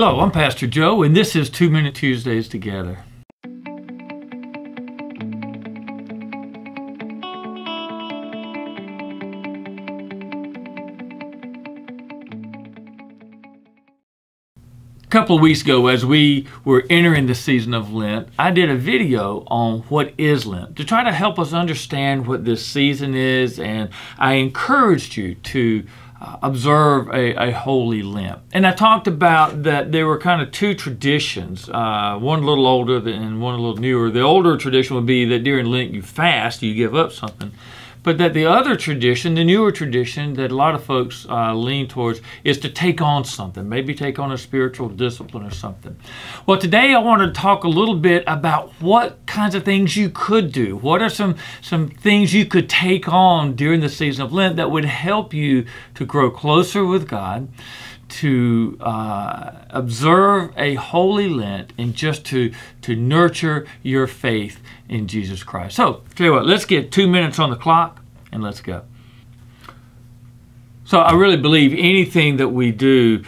Hello, I'm Pastor Joe, and this is 2 Minute Tuesdays Together. A couple of weeks ago, as we were entering the season of Lent, I did a video on what is Lent to try to help us understand what this season is, and I encouraged you to observe a holy Lent. And I talked about that there were kind of two traditions, one a little older and one a little newer. The older tradition would be that during Lent you fast, you give up something. But that the other tradition, the newer tradition that a lot of folks lean towards, is to take on something, maybe take on a spiritual discipline or something. Well, today I want to talk a little bit about what kinds of things you could do. What are some things you could take on during the season of Lent that would help you to grow closer with God, to observe a holy Lent, and just to nurture your faith in Jesus Christ. So, tell you what, let's get 2 minutes on the clock and let's go. So I really believe anything that we do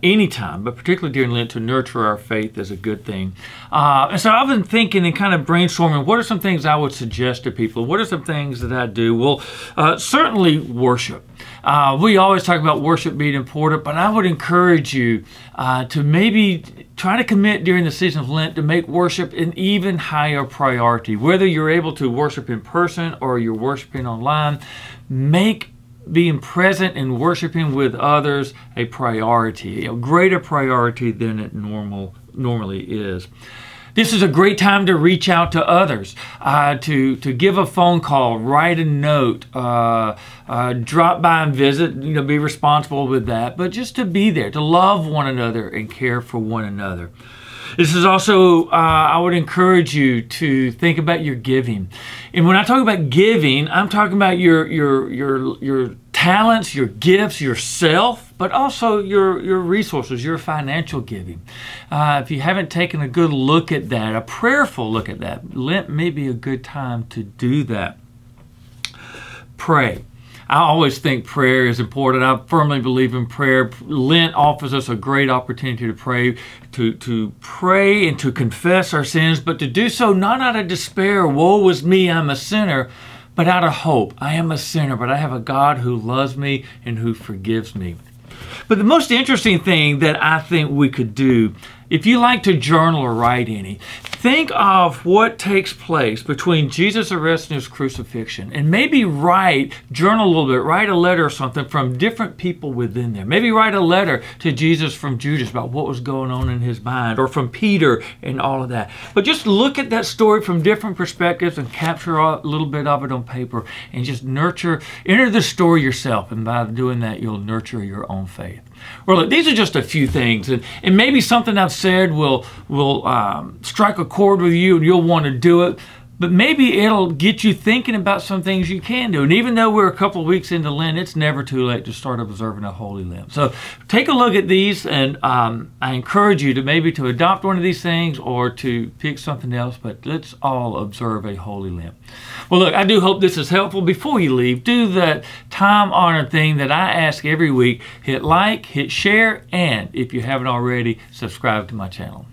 anytime, but particularly during Lent, to nurture our faith is a good thing. And so I've been thinking and kind of brainstorming, what are some things I would suggest to people? What are some things that I do? Well, certainly worship. We always talk about worship being important, but I would encourage you to maybe try to commit during the season of Lent to make worship an even higher priority. Whether you're able to worship in person or you're worshiping online, make being present and worshiping with others a priority, a greater priority than it normally is. This is a great time to reach out to others, to give a phone call, write a note, drop by and visit, be responsible with that, but just to be there, to love one another and care for one another. This is also, I would encourage you to think about your giving. And when I talk about giving, I'm talking about your talents, your gifts, yourself, but also your resources, your financial giving. If you haven't taken a good look at that, a prayerful look at that, Lent may be a good time to do that. Pray. I always think prayer is important. I firmly believe in prayer. Lent offers us a great opportunity to pray, to pray and to confess our sins, but to do so not out of despair, woe is me, I'm a sinner, but out of hope. I am a sinner, but I have a God who loves me and who forgives me. But the most interesting thing that I think we could do, if you like to journal or write any, think of what takes place between Jesus' arrest and his crucifixion, and maybe journal a little bit, write a letter or something from different people within there. Maybe write a letter to Jesus from Judas about what was going on in his mind, or from Peter and all of that. But just look at that story from different perspectives and capture a little bit of it on paper, and just enter the story yourself, and by doing that, you'll nurture your own faith. Well, look, these are just a few things, and maybe something I've said will strike a chord with you and you'll want to do it, but maybe it'll get you thinking about some things you can do. And even though we're a couple of weeks into Lent, it's never too late to start observing a holy Lent. So take a look at these, and I encourage you to maybe to adopt one of these things or to pick something else, but let's all observe a holy Lent. Well, look, I do hope this is helpful. Before you leave, do that time-honored thing that I ask every week. Hit like, hit share, and if you haven't already, subscribe to my channel.